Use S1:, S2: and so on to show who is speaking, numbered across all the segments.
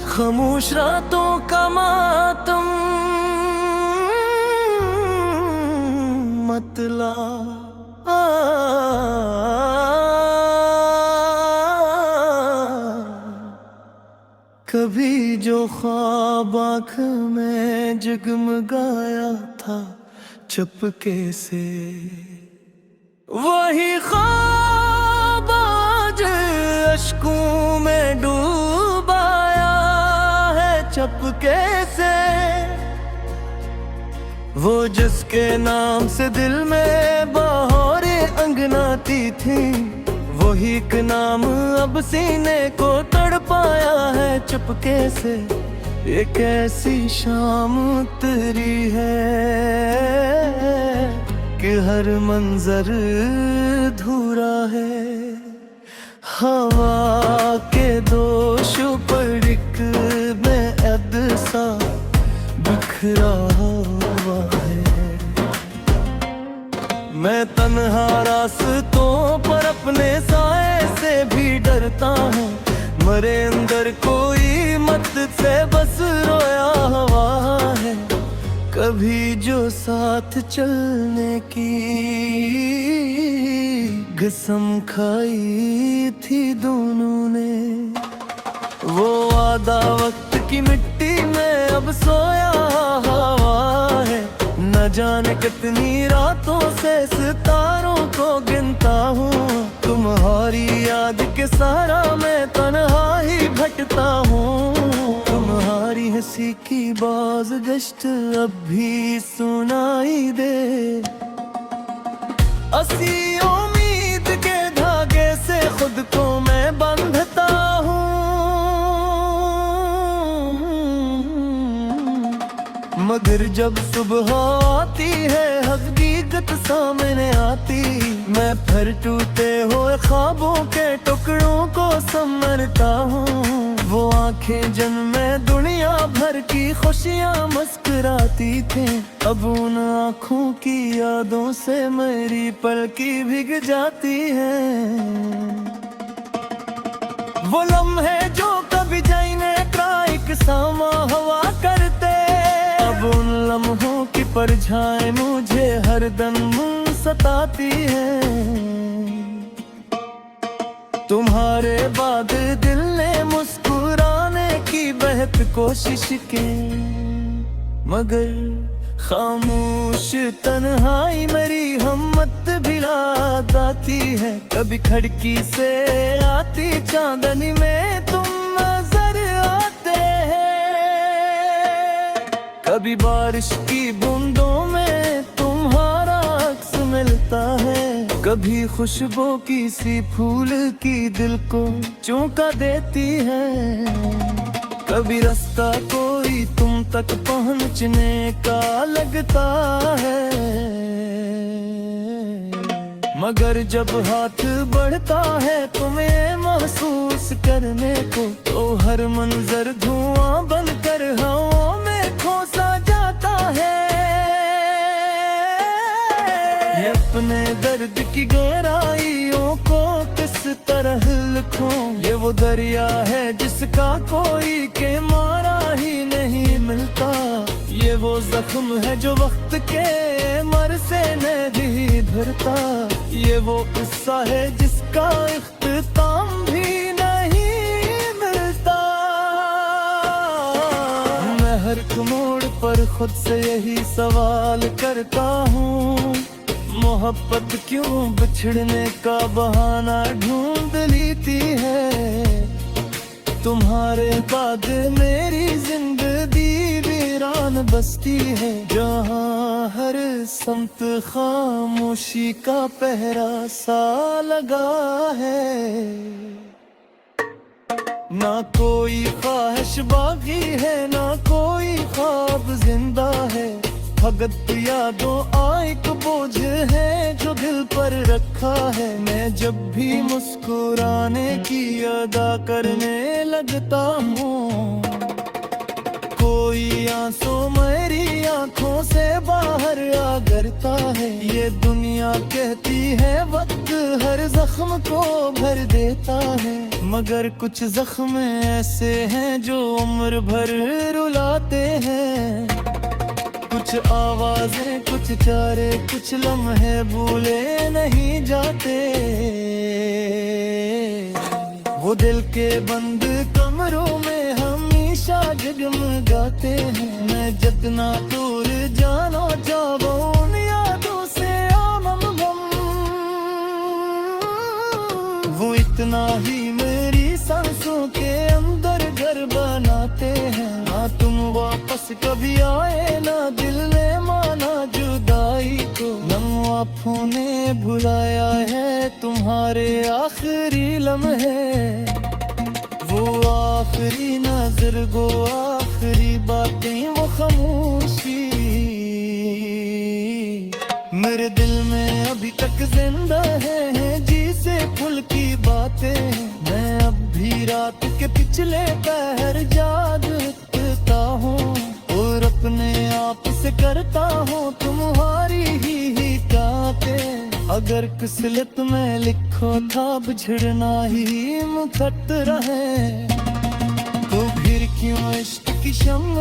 S1: खामोश रातों का मातम मतला कभी जो ख्वाब आँख में जगमगाया था चुपके से, वही ख्वाब आज अश्कों में डूबाया है चुपके से। वो जिसके नाम से दिल में बहारें अंगनाती थी, वही एक नाम अब सीने को तड़पाया है चुपके से। एक ऐसी शाम तेरी है कि हर मंजर धूरा है। हवा के दोष पर एक में अदसा बिखरा हुआ है। मैं तन्हा रास्तों पर अपने साए से भी डरता हूँ। मरे अंदर कोई मत से बस रोया हुआ है। कभी जो साथ चलने की कसम खाई थी दोनों ने, वो वादा वक्त की मिट्टी में अब सोया हुआ है। न जाने कितनी रातों से सितारों को गिनता हूँ, तुम्हारी याद के सहारा मैं तन्हा ही भटकता हूँ। तुम्हारी हंसी की बाज़गश्त अब भी सुनाई दे। असी उम्मीद के धागे से खुद को मैं बंधता हूँ, मगर जब सुबह आती है हकीकत सामने आती, मैं फिर टूटे हुए ख्वाबों के टुकड़ों को संभलता हूँ। वो आंखें जिनमें दुनिया भर की खुशियाँ मुस्कुराती थी, अब उन आँखों की यादों से मेरी पलकी भीग जाती है। वो लम्हे जो कभी जाने का एक सामा हवा करते, अब उन लम्हों की परछाई मुझे हरदम सताती है। तुम्हारे बाद दिल ने मुस्कुराने की बेहद कोशिश की, मगर खामोश तन्हाई मेरी हिम्मत भिला जाती है। कभी खिड़की से आती चांदनी में तुम नजर आते हैं, कभी बारिश की बूंदों में तुम्हारा अक्स मिलता है। कभी खुशबू की सी फूल की दिल को चौंका देती है, कभी रास्ता कोई तुम तक पहुंचने का लगता है। मगर जब हाथ बढ़ता है तुम्हें महसूस करने को, तो हर मंजर धुआं बनकर हवा में खोसा जाता है। ये अपने दर्द की गहराइयों को किस तरह लिखूं, ये वो दरिया है जिसका कोई के मारा ही नहीं मिलता। ये वो जख्म है जो वक्त के मर से नहीं भरता। ये वो किस्सा है जिसका इख्तिताम भी नहीं मिलता। मैं हर मोड़ पर खुद से यही सवाल करता हूँ, मोहब्बत क्यों बिछड़ने का बहाना ढूंढ लेती है। तुम्हारे बाद मेरी जिंदगी वीरान बसती है, जहाँ हर समत खामोशी का पहरा सा लगा है। ना कोई ख्वाहिश बाकी है, ना कोई ख्वाब जिंदा है। भगत यादों एक बोझ है जो दिल पर रखा है। मैं जब भी मुस्कुराने की अदा करने लगता हूँ, कोई आंसू मेरी आंखों से बाहर आ कर होता है। ये दुनिया कहती है वक्त हर जख्म को भर देता है, मगर कुछ जख्म ऐसे हैं जो उम्र भर रुलाते हैं। कुछ आवाजें, कुछ चारे, कुछ लम्हे भूले नहीं जाते। वो दिल के बंद कमरों में हमेशा जगमगाते हैं। मैं जितना दूर जानो जाओ उन यादों से आमम गम, वो इतना ही मेरी सांसों के अंदर घर बनाते हैं। ना तुम वापस कभी आए, ना दिल ने माना जुदाई को। नम आँखों ने भुलाया है तुम्हारे आखिरी लम्हे, वो आखिरी नजर गो, आखिरी बातें, वो खामोशी मेरे दिल में अभी तक जिंदा है। जी से फुल की बातें, मैं अब भी रात के पिछले पहर जागता हूँ और अपने आप से करता हूँ तुम्हारी ही कातें। अगर किस्मत में लिखो था बिछड़ना ही मुकद्दर रहे, तो फिर क्यों इश्क की शम्म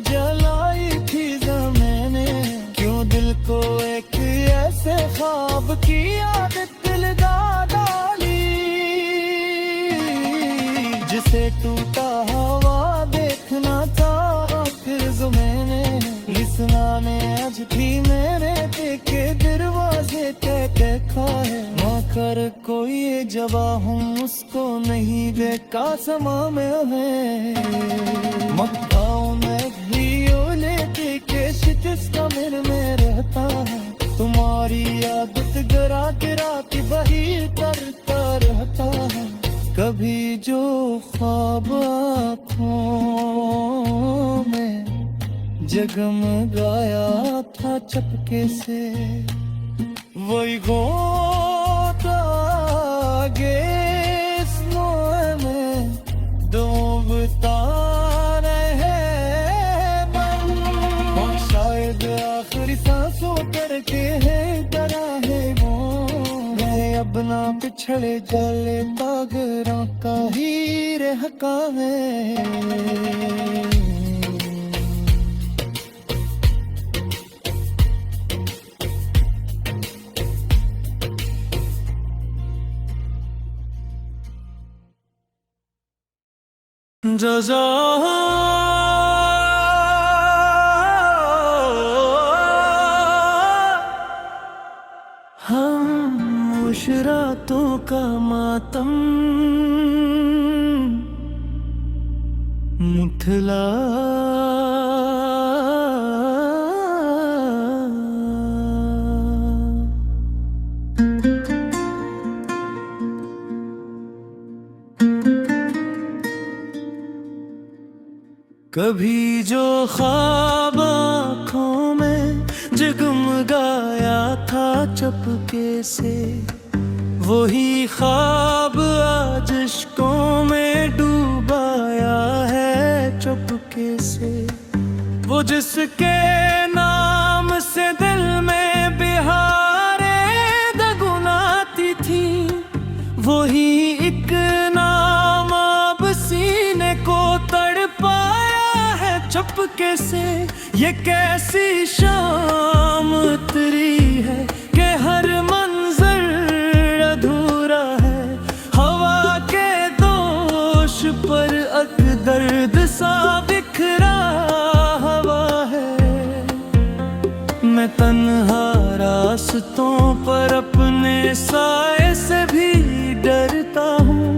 S1: जलाई थी ज़माने। क्यों दिल को एक ऐसे ख्वाब की आदत लगा डाली, जिसे टूटा हवा देखना था फिर मैंने। लिसना ने आज भी मेरे देखे दरवाजे देखा है, मगर कोई ये जवाब हूँ उसको नहीं देखा समा में है। मक्काओं में भी ओले देखे शिकस्त मेरे में रहता है, तुम्हारी आदत गिरा गिरा के बही करता रहता है। कभी जो ख्वाब आँखों में जगमगाया था चपके से, वही होता आगे स्नोए में डूबता रहे मन। और शायद आखिरी सांसों करके है डरा है वो, मैं अब ना पिछड़े जले तागरों का ही रहका है। जा हम मुशरातों का मातम मुठला कभी जो ख्वाब आँखों में जगमगाया था चपके से, वही ख्वाब आज इश्कों में डूबाया है चुपके से। वो जिसके नाम से दिल में बिहारें दगुनाती थी, वही एक नाम अब सीने को तड़पाया चुपके से। ये कैसी शाम उतरी है कि हर मंजर अधूरा है, हवा के दोष पर अक दर्द सा बिखरा हवा है। मैं तन्हा रास्तों पर अपने साए से भी डरता हूँ,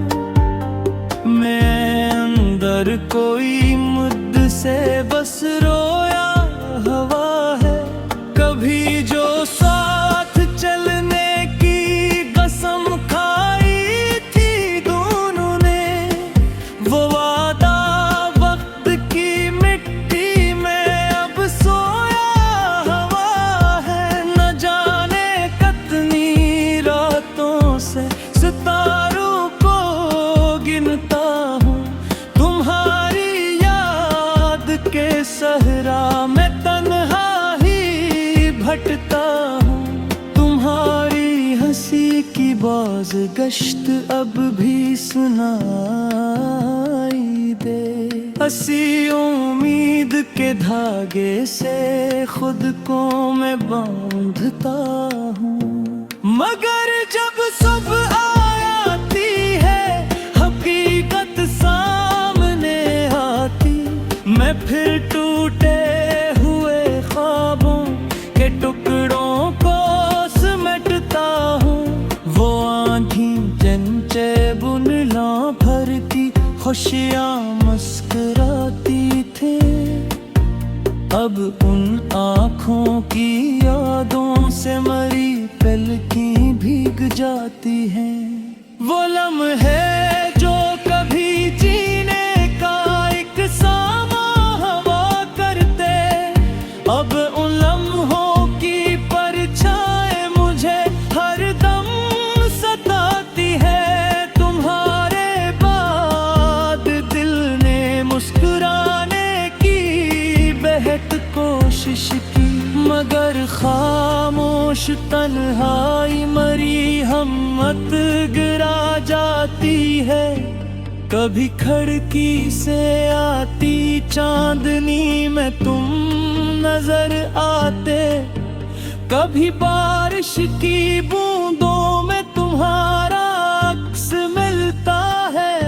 S1: मैं अंदर कोई मुद्द से बस रोया हवा है। कभी जो साथ चलने की कसम खाई थी दोनों ने, वो वादा वक्त की मिट्टी में अब सोया हवा है। न जाने कितनी रातों से सितारों को गिनता हूँ, तुम्हारी के गश्त अब भी सुनाई दे। हसी उम्मीद के धागे से खुद को मैं बांधता हूँ, मगर जब सुबह आती है हकीकत सामने आती, मैं फिर टूटे हुए ख्वाबों के टुकड़ों को समेटता हूँ। वो आँखी चंचे बुनला भर की खुशियाँ मुस्कुराती थी, अब उन आँखों की यादों से मरी पलकें भीग जाती हैं। वो लम्हे जो कभी जीने का एक सामा हवा करते, अब उन लम्हों की परछाएं मुझे हर दम सताती है। तुम्हारे बाद दिल ने मुस्कुराने की बेहद कोशिश की, मगर खामोश तन्हाई मरी हिम्मत गिरा जाती है। कभी खिड़की से आती चांदनी में तुम नजर आते, कभी बारिश की बूंदों में तुम्हारा अक्स मिलता है,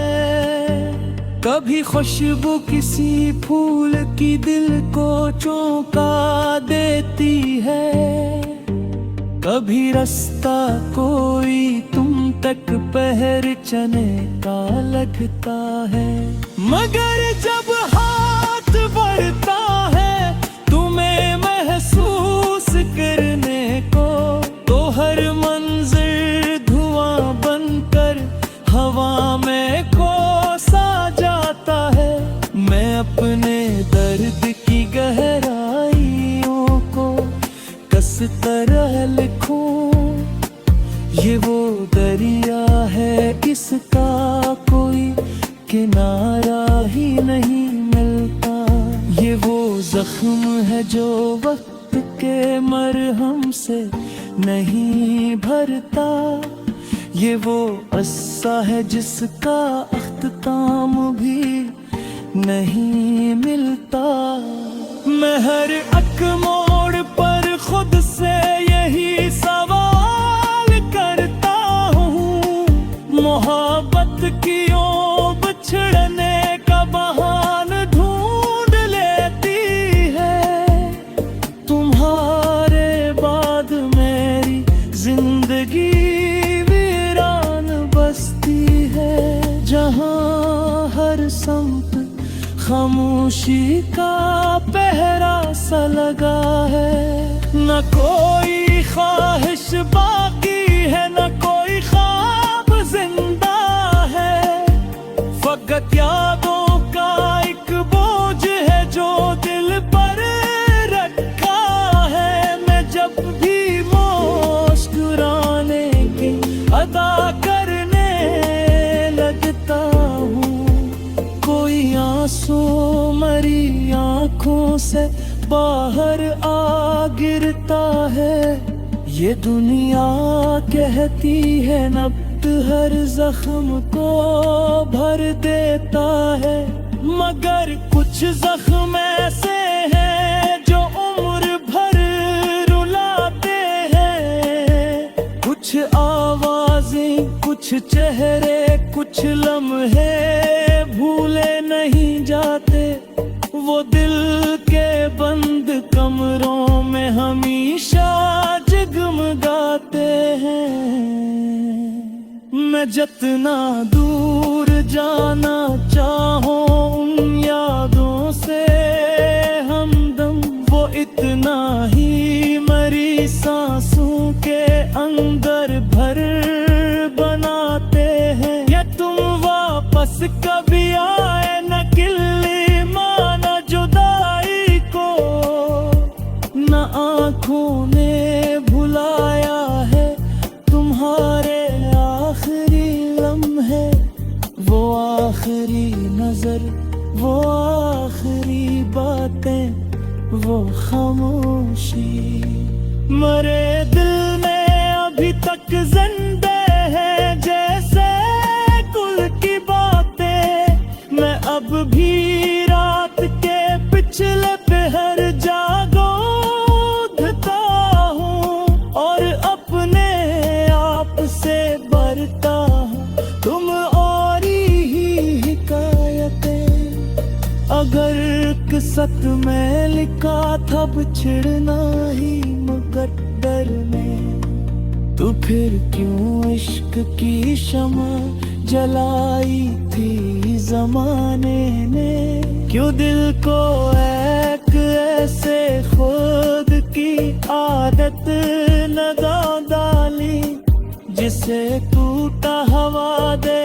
S1: कभी खुशबू किसी फूल की दिल को चौंका देती है, कभी रास्ता कोई तुम तक पहचानने का लगता है। मगर जब हाथ बढ़ता है तुम्हें महसूस करने को, तो हर मंजिल धुआं बनकर हवा में खोसा जाता है। मैं अपने दर्द की गहराइयों को किस तरह लिखूं, ये वो दरिया है इसका कोई किनारा ही नहीं मिलता, ये वो जख्म है जो वक्त के मरहम से नहीं भरता, ये वो अस्सा है जिसका अख्ताम भी नहीं मिलता। मैं हर एक मोड़ पर खुद से यही सवाल करता हूँ, मोहब्बत की ओर बिछड़ने का बहाना ढूंढ लेती है। तुम्हारे बाद मेरी जिंदगी वीरान बसती है, जहाँ हर संत खामोशी का पहरा सा लगा है। न कोई ख्वाहिश बाकी है, न कोई ख्वाब जिंदा है, फकत यादों का एक बोझ है जो दिल पर रखा है। मैं जब भी मुस्कुराने की अदा करने लगता हूँ, कोई आंसू मरी आँखों से बाहर आ गिरता है। ये दुनिया कहती है नब्त हर जख्म को भर देता है, मगर कुछ जख्म ऐसे हैं जो उम्र भर रुलाते हैं। कुछ आवाजें, कुछ चेहरे, कुछ लम्हे भूले नहीं जाते, वो दिल के बंद कमरों में हमेशा जगमगाते हैं। मैं जितना दूर जाना चाहूं उन यादों से हमदम, वो इतना ही मरी सांसों के अंदर भर बनाते हैं। या तुम वापस कभी आए न किल्ली माना जुदाई को, न आँखों ने भुलाया है तुम्हारे आखिरी लम्हे, वो आखिरी नजर, वो आखिरी बातें, वो खामोशी। मरे दिल में अभी तक जिंदे है बदले पे हर जागो उठता हूँ और अपने आप से बरता हूँ। तुम और ही हिकायतें अगर किस्मत में लिखा था बिछड़ना ही मुकद्दर में, तो फिर क्यों इश्क की शमा जलाई थी जमाने ने। क्यों दिल को एक ऐसे खुद की आदत लगा डाली, जिसे टूटा हवा दे